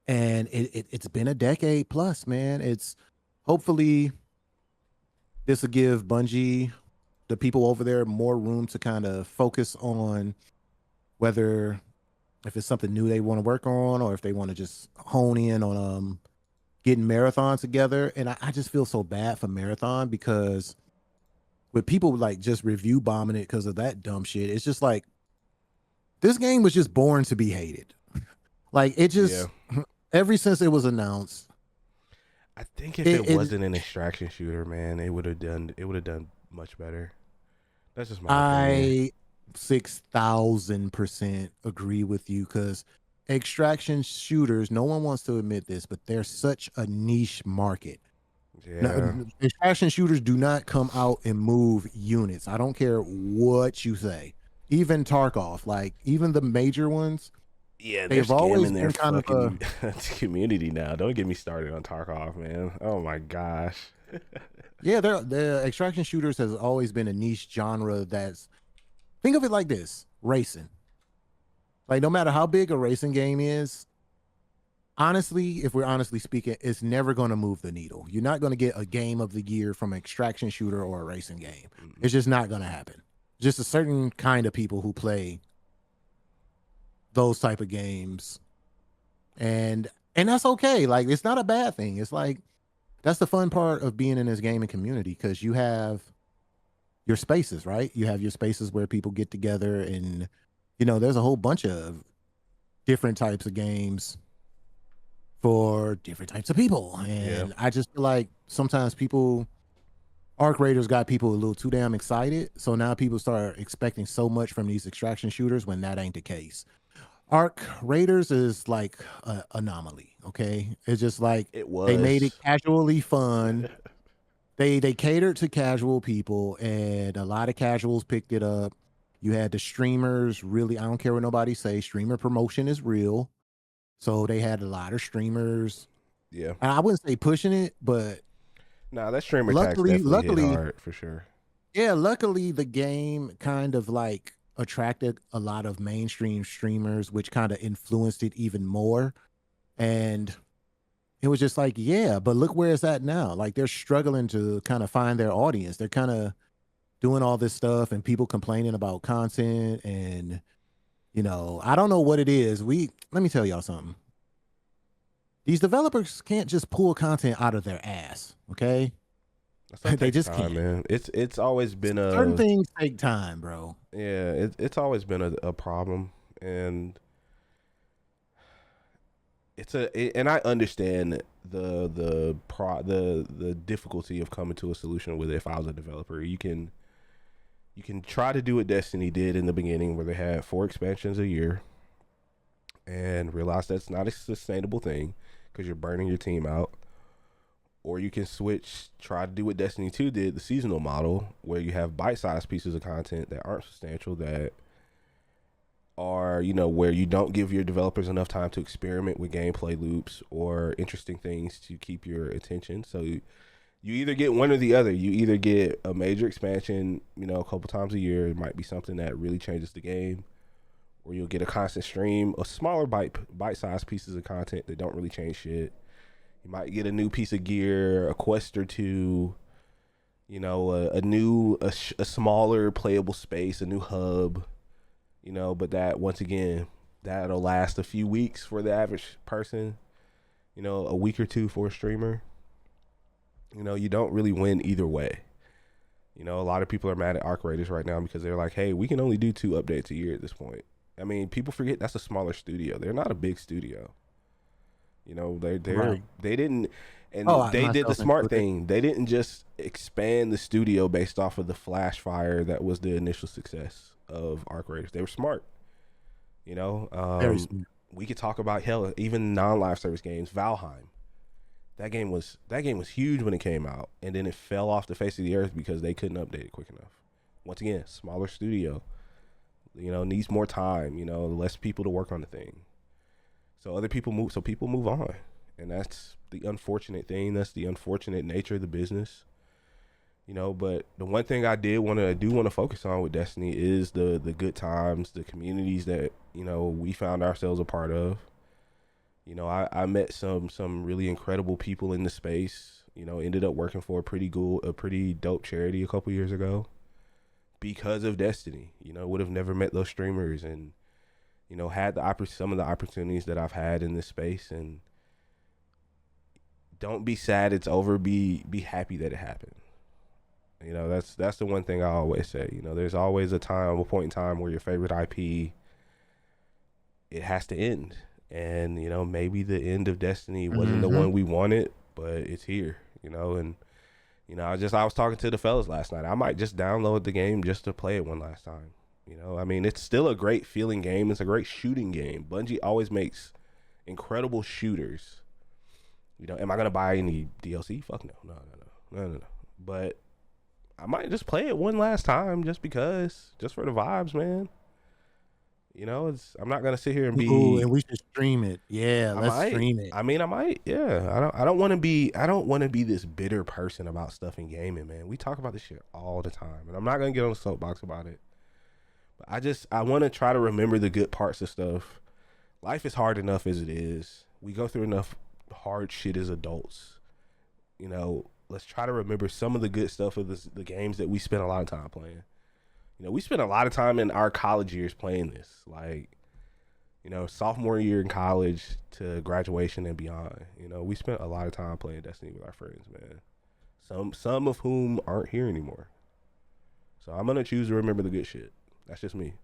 [SPEAKER 1] and it's been a decade plus, man. It's hopefully this will give Bungie, the people over there, more room to kind of focus on whether if it's something new they want to work on or if they want to just hone in on getting Marathon together. And I just feel so bad for Marathon because with people like just review bombing it because of that dumb shit, it's just like this game was just born to be hated. Like it
[SPEAKER 2] Yeah.
[SPEAKER 1] just ever since it was announced,
[SPEAKER 2] I think if
[SPEAKER 1] it,
[SPEAKER 2] it
[SPEAKER 1] it
[SPEAKER 2] wasn't an extraction shooter, man, it would have done much better. That's just my opinion.
[SPEAKER 1] I 6,000% agree with you because extraction shooters, no one wants to admit this, but they're such a niche market. Now,
[SPEAKER 2] Yeah.
[SPEAKER 1] extraction shooters do not come out and move units. I don't care what you say. Even Tarkov, like even the major ones,
[SPEAKER 2] Yeah, they're
[SPEAKER 1] they've always
[SPEAKER 2] scamming their
[SPEAKER 1] been kind of a
[SPEAKER 2] fucking community now. Don't get me started on Tarkov, man. Oh my gosh.
[SPEAKER 1] yeah, the extraction shooters has always been a niche genre that's think of it like this, racing. Like no matter how big a racing game is, honestly, if we're honestly speaking, it's never going to move the needle. You're not going to get a game of the year from an extraction shooter or a racing game.
[SPEAKER 2] Mm-mm.
[SPEAKER 1] It's just not going to happen. Just a certain kind of people who play those type of games, and that's okay. Like it's not a bad thing. It's like that's the fun part of being in this gaming community because you have your spaces, right? You have your spaces where people get together, and there's a whole bunch of different types of games for different types of people.
[SPEAKER 2] Yeah.
[SPEAKER 1] And I just feel like sometimes people, Arc Raiders got people a little too damn excited. So now people start expecting so much from these extraction shooters when that ain't the case. Arc Raiders is like an anomaly. Okay. It's just like
[SPEAKER 2] It
[SPEAKER 1] they made it
[SPEAKER 2] was.
[SPEAKER 1] casually fun. They catered to casual people and a lot of casuals picked it up. You had the streamers really, I don't care what nobody say, streamer promotion is real. So they had a lot of streamers.
[SPEAKER 2] Yeah.
[SPEAKER 1] And I wouldn't say pushing it, but
[SPEAKER 2] Nah, that streamer tax
[SPEAKER 1] luckily,
[SPEAKER 2] definitely hit
[SPEAKER 1] luckily,
[SPEAKER 2] hard for sure.
[SPEAKER 1] yeah, luckily the game kind of like attracted a lot of mainstream streamers, which kind of influenced it even more. And it was just like, yeah, but look where it's at now. Like they're struggling to kind of find their audience. They're kind of doing all this stuff and people complaining about content and I don't know what it is. Let me tell y'all something. These developers can't just pull content out of their ass, okay?
[SPEAKER 2] Stuff
[SPEAKER 1] They
[SPEAKER 2] takes
[SPEAKER 1] just
[SPEAKER 2] time,
[SPEAKER 1] can't.
[SPEAKER 2] man. It's always been
[SPEAKER 1] Certain
[SPEAKER 2] a
[SPEAKER 1] things take time, bro.
[SPEAKER 2] yeah. It's always been a problem, and and I understand the difficulty of coming to a solution with it. If I was a developer, you can try to do what Destiny did in the beginning, where they had 4 expansions a year, and realize that's not a sustainable thing because you're burning your team out. Or you can try to do what Destiny 2 did, the seasonal model, where you have bite-sized pieces of content that aren't substantial, that are, where you don't give your developers enough time to experiment with gameplay loops or interesting things to keep your attention. So you either get one or the other. You either get a major expansion, a couple times a year. It might be something that really changes the game. Or you'll get a constant stream of smaller bite-sized pieces of content that don't really change shit. You might get a new piece of gear, a quest or two, a smaller playable space, a new hub, but that, once again, that'll last a few weeks for the average person, a week or two for a streamer. You don't really win either way. A lot of people are mad at Arc Raiders right now because they're like, hey, we can only do 2 updates a year at this point. I mean, people forget that's a smaller studio. They're not a big studio.
[SPEAKER 1] Right.
[SPEAKER 2] They didn't,
[SPEAKER 1] Oh,
[SPEAKER 2] and they did the
[SPEAKER 1] myself
[SPEAKER 2] smart
[SPEAKER 1] included.
[SPEAKER 2] thing. They didn't just expand the studio based off of the flash fire that was the initial success of Arc Raiders. They were smart. You know,
[SPEAKER 1] Very
[SPEAKER 2] um,
[SPEAKER 1] smart.
[SPEAKER 2] we could talk about, hell, even non-live service games. Valheim, that game was huge when it came out, and then it fell off the face of the earth because they couldn't update it quick enough. Once again, smaller studio. Needs more time. Less people to work on the thing. So people move on, and that's the unfortunate thing. That's the unfortunate nature of the business. You know, but the one thing I do want to focus on with Destiny is the good times, the communities that, you know, we found ourselves a part of. You know, I met some really incredible people in the space. You know, ended up working for a pretty dope charity a couple years ago because of Destiny. You know, would have never met those streamers, and, you know, had some of the opportunities that I've had in this space. And don't be sad it's over. Be happy that it happened. You know, that's the one thing I always say. You know, there's always a point in time where your favorite IP, it has to end. And, you know, maybe the end of Destiny wasn't the one we wanted, but it's here, you know. And, you know, I was talking to the fellas last night. I might just download the game just to play it one last time. You know, I mean, it's still a great feeling game. It's a great shooting game. Bungie always makes incredible shooters. You know, am I going to buy any DLC? Fuck no. But I might just play it one last time just because, just for the vibes, man. You know, I'm not gonna sit here and be.
[SPEAKER 1] Ooh, and we should stream it. Yeah, let's stream it.
[SPEAKER 2] I mean, I might. Yeah, I don't want to be this bitter person about stuff in gaming, man. We talk about this shit all the time, and I'm not gonna get on the soapbox about it. But I want to try to remember the good parts of stuff. Life is hard enough as it is. We go through enough hard shit as adults. You know, let's try to remember some of the good stuff of the games that we spent a lot of time playing. You know, we spent a lot of time in our college years playing this. Like, you know, sophomore year in college to graduation and beyond. You know, we spent a lot of time playing Destiny with our friends, man. Some of whom aren't here anymore. So I'm going to choose to remember the good shit. That's just me.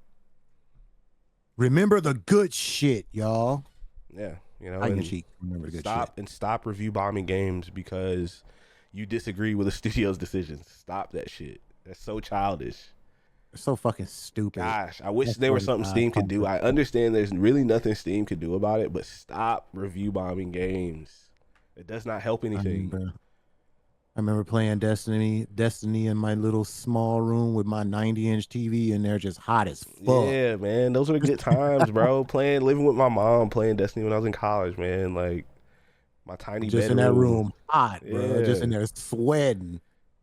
[SPEAKER 1] Remember the good shit, y'all.
[SPEAKER 2] Yeah. You know,
[SPEAKER 1] remember the good shit.
[SPEAKER 2] Stop review bombing games because you disagree with the studio's decisions. Stop that shit. That's so childish.
[SPEAKER 1] So fucking stupid.
[SPEAKER 2] Gosh, I wish there was something Steam could do. I understand there's really nothing Steam could do about it, but stop review bombing games. It does not help anything.
[SPEAKER 1] I remember playing Destiny in my little small room with my 90-inch TV, and they're just hot as fuck.
[SPEAKER 2] Yeah, man, those were the good times, bro. Living with my mom, playing Destiny when I was in college, man. Like, my tiny
[SPEAKER 1] just
[SPEAKER 2] bedroom.
[SPEAKER 1] In that room, hot, bro. Yeah. Just in there sweating.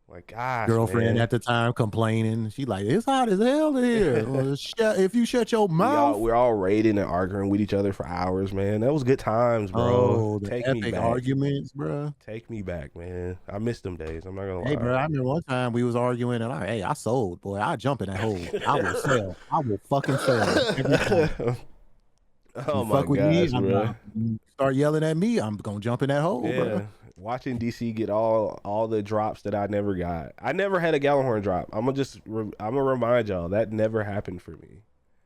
[SPEAKER 2] Like, gosh,
[SPEAKER 1] girlfriend
[SPEAKER 2] man.
[SPEAKER 1] at the time complaining. She like, it's hot as hell here. If you shut your mouth.
[SPEAKER 2] We're all raiding and arguing with each other for hours, man. That was good times, bro.
[SPEAKER 1] Oh, the epic arguments, bro.
[SPEAKER 2] Take me back, man. I miss them days. I'm not gonna lie.
[SPEAKER 1] Hey, bro, I remember one time we was arguing and I sold, boy. I jump in that hole. I will sell. I will fucking sell.
[SPEAKER 2] Oh my gosh, bro.
[SPEAKER 1] Start yelling at me, I'm gonna jump in that hole, bro.
[SPEAKER 2] Watching DC get all the drops that I never got. I never had a Gallahorn drop. I'm gonna remind y'all that never happened for me.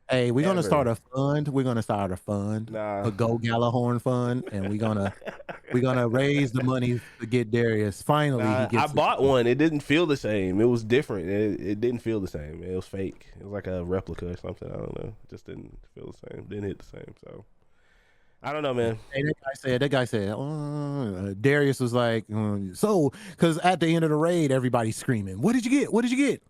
[SPEAKER 1] Hey, we're gonna start a fund. We're gonna start a fund, a Go Gallahorn fund, and we're gonna raise the money to get Darius. Finally,
[SPEAKER 2] I bought one. It didn't feel the same. It was different. It didn't feel the same. It was fake. It was like a replica or something. I don't know. It just didn't feel the same. Didn't hit the same. So. I don't know, man.
[SPEAKER 1] Hey, that guy said, Darius was like, so, because at the end of the raid, everybody's screaming, what did you get? What did you get?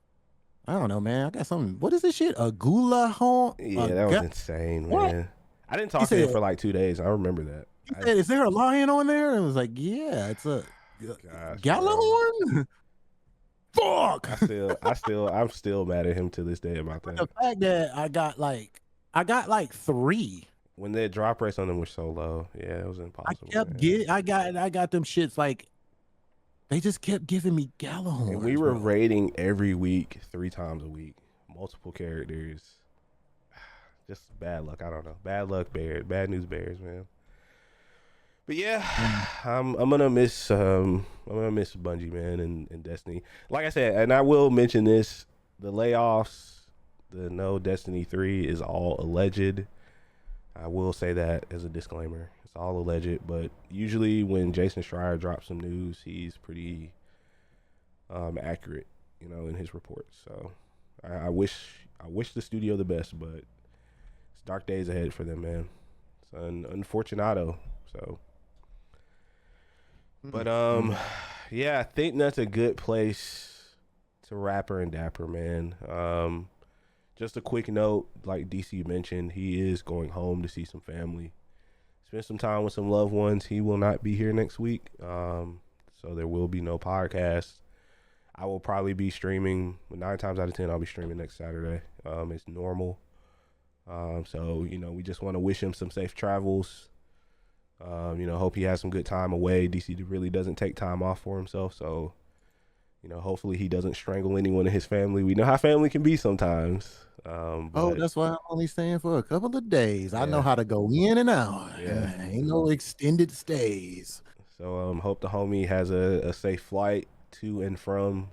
[SPEAKER 1] I don't know, man. I got something. What is this shit? A gula horn?
[SPEAKER 2] Yeah, that was insane, man. I didn't talk to him for like 2 days. I remember that.
[SPEAKER 1] He said, is there a lion on there? And I was like, yeah, it's a Gallahorn. Fuck.
[SPEAKER 2] I'm still mad at him to this day about that.
[SPEAKER 1] The fact that I got like 3.
[SPEAKER 2] When the drop rates on them were so low, yeah, it was impossible.
[SPEAKER 1] I got them shits like they just kept giving me Gallahorn.
[SPEAKER 2] And we were raiding every week, 3 times a week, multiple characters. Just bad luck. I don't know. Bad luck, Bears. Bad news, Bears, man. But yeah, I'm gonna miss Bungie, man, and Destiny. Like I said, and I will mention this: the layoffs, the no Destiny 3 is all alleged. I will say that as a disclaimer. It's all alleged, but usually when Jason Schreier drops some news, he's pretty accurate, you know, in his reports. So I wish the studio the best, but it's dark days ahead for them, man. It's unfortunato. So, but yeah, I think that's a good place to Rapper and Dapper, man. Just a quick note, like DC mentioned, he is going home to see some family, spend some time with some loved ones. He will not be here next week, so there will be no podcast. I will probably be streaming 9 times out of 10. I'll be streaming next Saturday. It's normal. So we just want to wish him some safe travels. Hope he has some good time away. DC really doesn't take time off for himself, so hopefully he doesn't strangle anyone in his family. We know how family can be sometimes.
[SPEAKER 1] Oh,
[SPEAKER 2] But
[SPEAKER 1] that's why I'm only staying for a couple of days. I know
[SPEAKER 2] yeah,
[SPEAKER 1] how to go in and out.
[SPEAKER 2] yeah.
[SPEAKER 1] Ain't no extended stays.
[SPEAKER 2] So hope the homie has a safe flight to and from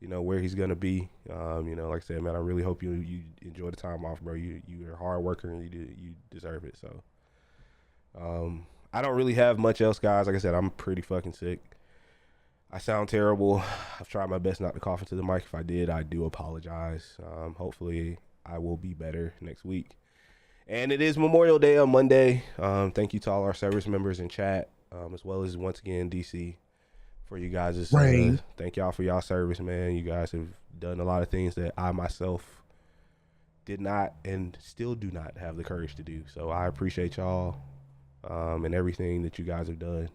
[SPEAKER 2] where he's gonna be. Like I said, man, I really hope you enjoy the time off, bro. You're a hard worker and you deserve it. So I don't really have much else, guys. Like I said, I'm pretty fucking sick. I sound terrible. I've tried my best not to cough into the mic. If I did, I do apologize. Hopefully I will be better next week. And it is Memorial Day on Monday. Thank you to all our service members in chat, as well as once again DC for you guys. Thank y'all for y'all service, man. You guys have done a lot of things that I myself did not and still do not have the courage to do. So I appreciate y'all and everything that you guys have done,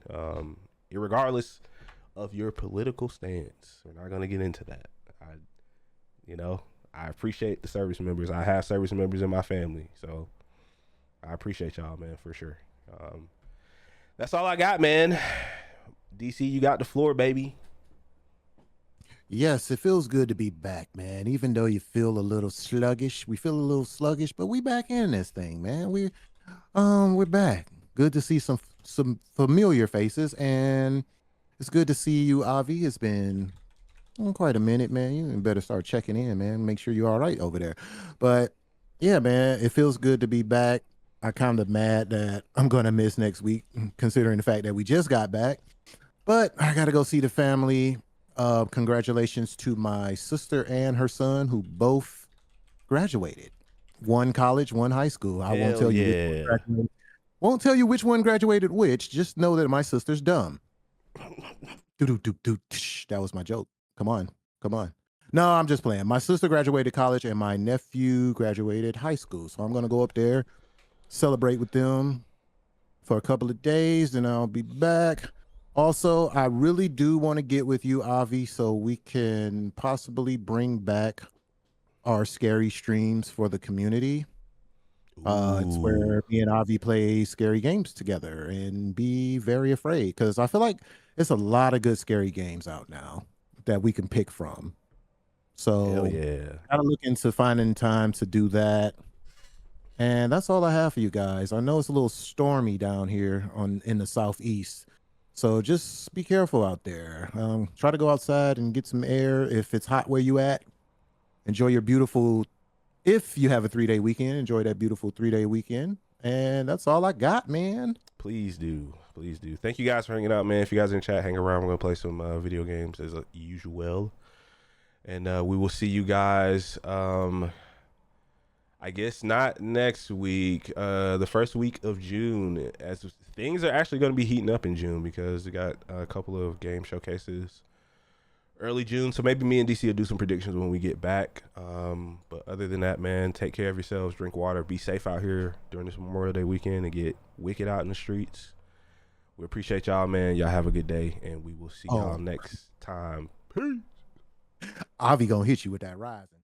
[SPEAKER 2] irregardless of your political stance. We're not gonna get into that. I appreciate the service members. I have service members in my family, so I appreciate y'all, man, for sure. That's all I got, man. DC, you got the floor, baby.
[SPEAKER 1] Yes, it feels good to be back, man. Even though you feel a little sluggish, we feel a little sluggish, but we back in this thing, man. We're back. Good to see some familiar faces, and it's good to see you, Avi. It's been quite a minute, man. You better start checking in, man. Make sure you're all right over there. But yeah, man, it feels good to be back. I'm kind of mad that I'm gonna miss next week, considering the fact that we just got back. But I gotta go see the family. Congratulations to my sister and her son, who both graduated. One college, one high school. I won't tell you. Won't tell you which one graduated which. Just know that my sister's dumb. That was my joke. Come on. No, I'm just playing. My sister graduated college and my nephew graduated high school. So I'm going to go up there, celebrate with them for a couple of days, and I'll be back. Also, I really do want to get with you, Avi, so we can possibly bring back our scary streams for the community. It's where me and Avi play scary games together and be very afraid, because I feel like there's a lot of good scary games out now that we can pick from. So
[SPEAKER 2] hell yeah,
[SPEAKER 1] gotta look into finding time to do that. And that's all I have for you guys. I know it's a little stormy down here in the southeast, so just be careful out there. Try to go outside and get some air. If it's hot where you at, enjoy your beautiful. If you have a 3-day weekend, enjoy that beautiful 3-day weekend. And that's all I got, man.
[SPEAKER 2] Please do. Thank you guys for hanging out, man. If you guys are in chat, hang around. We're gonna play some video games as usual, and we will see you guys. I guess not next week. The first week of June, as things are actually going to be heating up in June, because we got a couple of game showcases early June. So maybe me and DC will do some predictions when we get back. But other than that, man, take care of yourselves, drink water, be safe out here during this Memorial Day weekend, and get wicked out in the streets. We appreciate y'all, man. Y'all have a good day, and we will see y'all next time. Peace.
[SPEAKER 1] Avi gonna hit you with that rising.